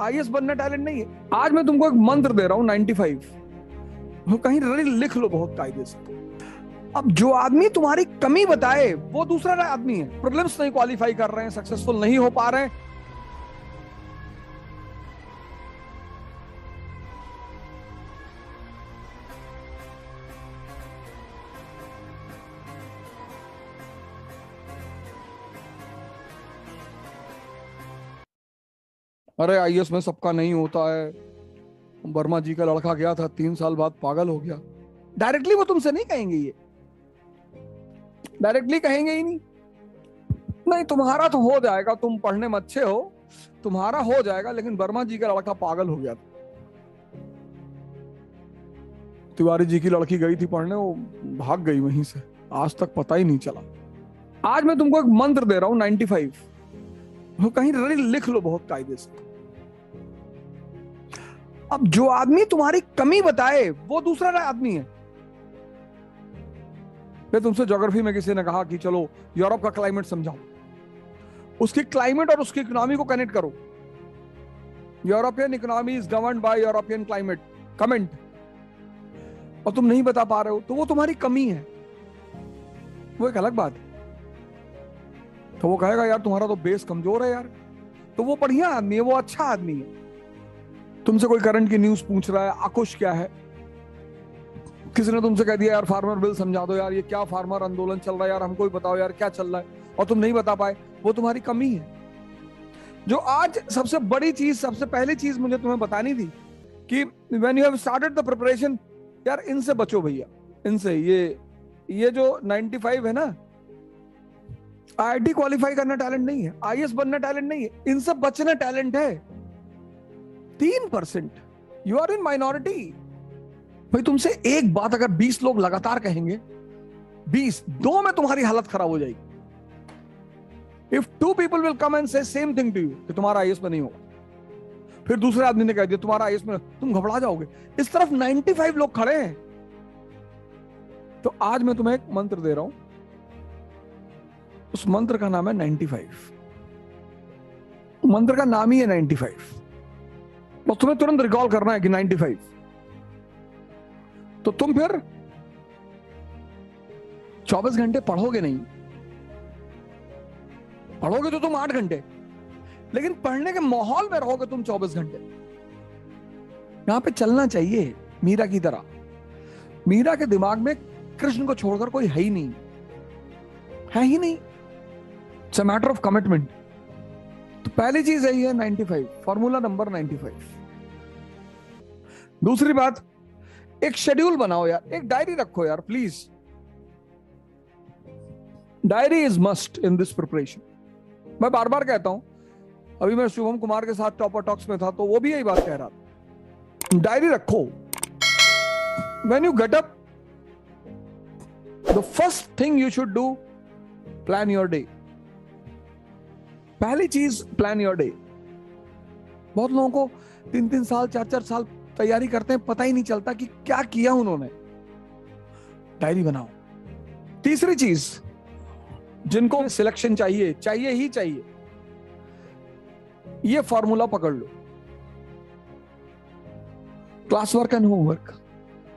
IAS बनना talent नहीं है। आज मैं तुमको एक मंत्र दे रहा हूं 95, कहीं लिख लो बहुत कायदे से। अब जो आदमी तुम्हारी कमी बताए वो दूसरा आदमी है, प्रीलिम्स नहीं क्वालिफाई कर रहे हैं, सक्सेसफुल नहीं हो पा रहे हैं, अरे आईएएस में सबका नहीं होता है, वर्मा जी का लड़का गया था 3 साल बाद पागल हो गया। डायरेक्टली वो तुमसे नहीं कहेंगे, ये डायरेक्टली कहेंगे ही नहीं। नहीं, तुम्हारा तो हो जाएगा, तुम पढ़ने में अच्छे हो, तुम्हारा हो जाएगा, लेकिन वर्मा जी का लड़का पागल हो गया था। तिवारी जी की लड़की गई थी पढ़ने, वो भाग गई वहीं से, आज तक पता ही नहीं चला। आज मैं तुमको एक मंत्र दे रहा हूं 95, कहीं लिख लो बहुत कायदे से। अब जो आदमी तुम्हारी कमी बताए वो दूसरा आदमी है। मैं तुमसे ज्योग्राफी में किसी ने कहा कि चलो यूरोप का क्लाइमेट समझाओ, उसकी क्लाइमेट और उसकी इकोनॉमी को कनेक्ट करो। European economy is governed bye European climate, comment, और तुम नहीं बता पा रहे हो तो वो तुम्हारी कमी है, वो एक अलग बात है। तो वो कहेगा यार तुम्हारा तो बेस कमजोर है यार, तो वो बढ़िया आदमी है, वो अच्छा आदमी है। तुमसे कोई करंट की न्यूज पूछ रहा है, आकुश क्या है, किसी ने तुमसे कह दिया यार फार्मर बिल समझा दो यार, ये क्या फार्मर आंदोलन चल रहा है यार, हमको भी बताओ यार क्या चल रहा है, और तुम नहीं बता पाए, वो तुम्हारी कमी है। जो आज सबसे बड़ी चीज, सबसे पहली चीज मुझे तुम्हें बतानी थी कि when you have started the preparation, यार इनसे बचो भैया, इनसे। ये जो 95 है ना, आईआईटी क्वालिफाई करना टैलेंट नहीं है, आईएएस बनना टैलेंट नहीं है, इनसे बचना टैलेंट है। 3%, यू आर इन माइनॉरिटी। भाई तुमसे एक बात अगर 20 लोग लगातार कहेंगे, 20, 2 में तुम्हारी हालत खराब हो जाएगी। If 2 people will come and say same thing to you कि तुम्हारा आईएएस में नहीं होगा, फिर दूसरे आदमी ने कह दिया तुम्हारा आईएएस में, तुम घबरा जाओगे। इस तरफ 95 लोग खड़े हैं। तो आज मैं तुम्हें एक मंत्र दे रहा हूं, उस मंत्र का नाम है 95। मंत्र का नाम ही है 95, और तुम्हें तुरंत रिकॉल करना है कि 95। तो तुम फिर 24 घंटे पढ़ोगे नहीं, पढ़ोगे तो तुम 8 घंटे, लेकिन पढ़ने के माहौल में रहोगे तुम 24 घंटे। यहां पे चलना चाहिए मीरा की तरह। मीरा के दिमाग में कृष्ण को छोड़कर कोई है ही नहीं, है ही नहीं। It's a matter of commitment. तो पहली चीज है ये 95, फॉर्मूला नंबर 95। दूसरी बात, एक शेड्यूल बनाओ यार, एक डायरी रखो यार please. Diary is must in this preparation. मैं बार बार कहता हूं, अभी मैं शुभम कुमार के साथ टॉपर टॉक्स में था तो वो भी यही बात कह रहा था, डायरी रखो। When you get up, the first thing you should do, plan your day. पहली चीज, प्लान योर डे। बहुत लोगों को 3-3 साल 4-4 साल तैयारी करते हैं, पता ही नहीं चलता कि क्या किया उन्होंने। डायरी बनाओ। तीसरी चीज, जिनको सिलेक्शन चाहिए, चाहिए ही चाहिए, ये फॉर्मूला पकड़ लो, क्लास वर्क एंड होमवर्क।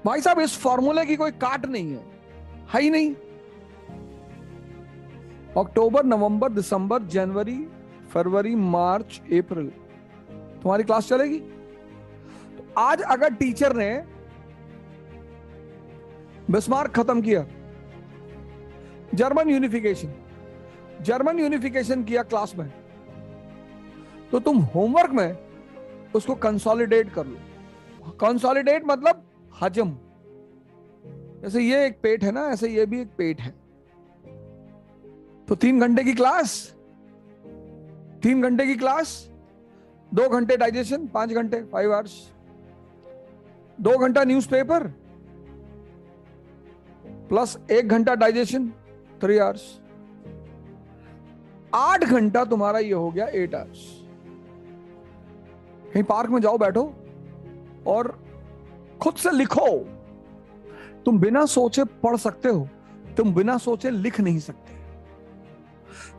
भाई साहब इस फॉर्मूले की कोई काट नहीं है ही नहीं। अक्टूबर, नवंबर, दिसंबर, जनवरी, फरवरी, मार्च, अप्रैल तुम्हारी क्लास चलेगी। तो आज अगर टीचर ने बिस्मार्क खत्म किया, जर्मन यूनिफिकेशन किया क्लास में, तो तुम होमवर्क में उसको कंसोलिडेट कर लो। कंसोलिडेट मतलब हजम। जैसे ये एक पेट है ना, ऐसे ये भी एक पेट है। तो 3 घंटे की क्लास, 3 घंटे की क्लास, 2 घंटे डाइजेशन, 5 घंटे, 5 आवर्स, 2 घंटा न्यूज़पेपर प्लस 1 घंटा डाइजेशन, 3 आवर्स, 8 घंटा तुम्हारा ये हो गया 8 आवर्स। कहीं पार्क में जाओ, बैठो और खुद से लिखो। तुम बिना सोचे पढ़ सकते हो, तुम बिना सोचे लिख नहीं सकते।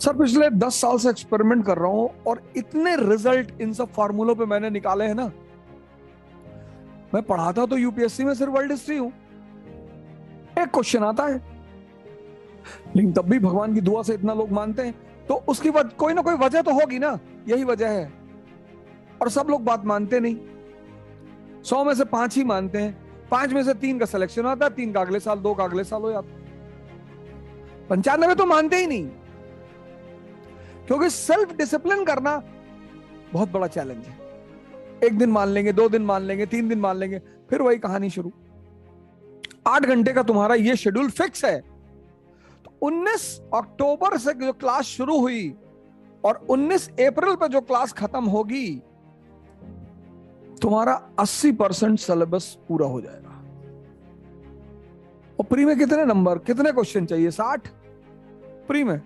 सर पिछले 10 साल से एक्सपेरिमेंट कर रहा हूं और इतने रिजल्ट इन सब फार्मूलों पे मैंने निकाले हैं ना। मैं पढ़ाता तो यूपीएससी में सिर्फ वर्ल्ड हिस्ट्री हूं, एक क्वेश्चन आता है, लेकिन तब भी भगवान की दुआ से इतना लोग मानते हैं, तो उसकी कोई ना कोई वजह तो होगी ना, यही वजह है। और सब लोग बात मानते नहीं, 100 में से 5 ही मानते हैं, 5 में से 3 का सिलेक्शन आता है, 3 का अगले साल, 2 का अगले साल हो जाता, 95 तो मानते ही नहीं। क्योंकि सेल्फ डिसिप्लिन करना बहुत बड़ा चैलेंज है। एक दिन मान लेंगे, 2 दिन मान लेंगे, 3 दिन मान लेंगे, फिर वही कहानी शुरू। 8 घंटे का तुम्हारा ये शेड्यूल फिक्स है, तो 19 अक्टूबर से जो क्लास शुरू हुई और 19 अप्रैल पे जो क्लास खत्म होगी, तुम्हारा 80% सिलेबस पूरा हो जाएगा। और प्री में कितने नंबर, कितने क्वेश्चन चाहिए? 60, प्री में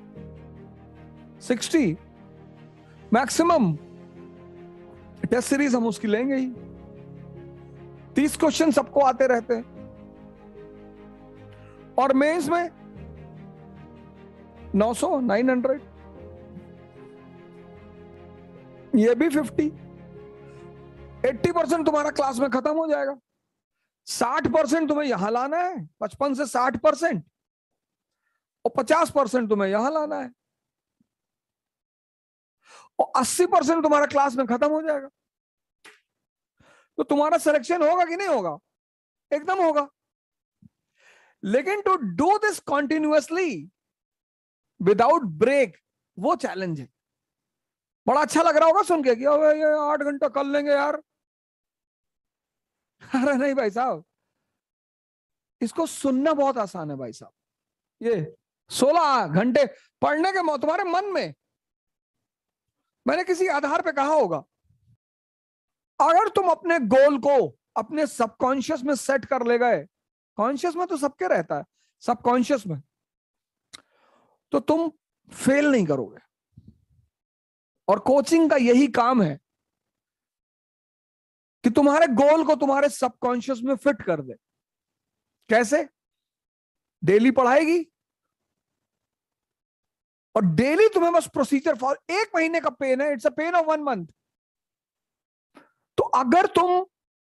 60 मैक्सिमम। टेस्ट सीरीज हम उसकी लेंगे ही, 30 क्वेश्चन सबको आते रहते हैं। और मेंस में 900, 900, ये भी 50, 80% तुम्हारा क्लास में खत्म हो जाएगा। 60% तुम्हें यहां लाना है, 55 से 60%, और 50% तुम्हें यहां लाना है, और 80% तुम्हारा क्लास में खत्म हो जाएगा। तो तुम्हारा सिलेक्शन होगा कि नहीं होगा? एकदम होगा। लेकिन to do this continuously without break, वो चैलेंज है। बड़ा अच्छा लग रहा होगा सुन के कि ये 8 घंटा कर लेंगे यार। अरे नहीं भाई साहब, इसको सुनना बहुत आसान है भाई साहब। ये 16 घंटे पढ़ने के तुम्हारे मन में, मैंने किसी आधार पे कहा होगा, अगर तुम अपने गोल को अपने सबकॉन्शियस में सेट कर ले गए, कॉन्शियस में तो सबके रहता है, सबकॉन्शियस में, तो तुम फेल नहीं करोगे। और कोचिंग का यही काम है कि तुम्हारे गोल को तुम्हारे सबकॉन्शियस में फिट कर दे। कैसे? डेली पढ़ाएगी, और डेली तुम्हें बस प्रोसीजर फॉलो। 1 महीने का पेन है, it's a pain of 1 month. तो अगर तुम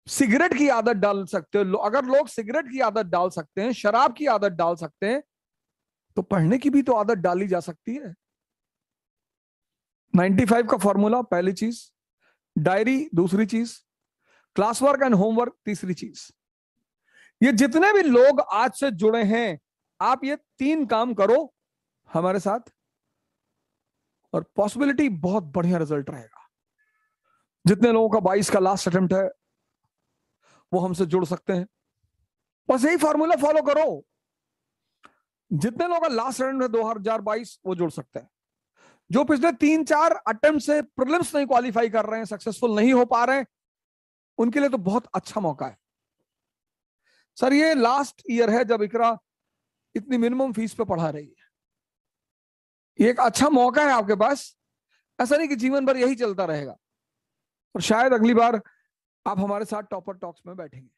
सिगरेट की आदत डाल सकते हो, अगर लोग सिगरेट की आदत डाल सकते हैं, शराब की आदत डाल सकते हैं, तो पढ़ने की भी तो आदत डाली जा सकती है। 95 का फॉर्मूला पहली चीज, डायरी दूसरी चीज, क्लास वर्क एंड होमवर्क तीसरी चीज। ये जितने भी लोग आज से जुड़े हैं, आप ये 3 काम करो हमारे साथ, और पॉसिबिलिटी बहुत बढ़िया रिजल्ट रहेगा। जितने लोगों का 22 का लास्ट अटेम्प्ट है, वो हमसे जुड़ सकते हैं। बस यही फॉर्मूला फॉलो करो। जितने लोगों का लास्ट अटेम्प्ट है 2022, वो जुड़ सकते हैं। जो पिछले 3-4 अटेम्प्ट से प्रीलिम्स नहीं क्वालिफाई कर रहे हैं, सक्सेसफुल नहीं हो पा रहे हैं, उनके लिए तो बहुत अच्छा मौका है। सर ये लास्ट ईयर है जब इकरा इतनी मिनिमम फीस पे पढ़ा रही है, ये एक अच्छा मौका है आपके पास। ऐसा नहीं कि जीवन भर यही चलता रहेगा, और शायद अगली बार आप हमारे साथ टॉपर टॉक्स में बैठेंगे।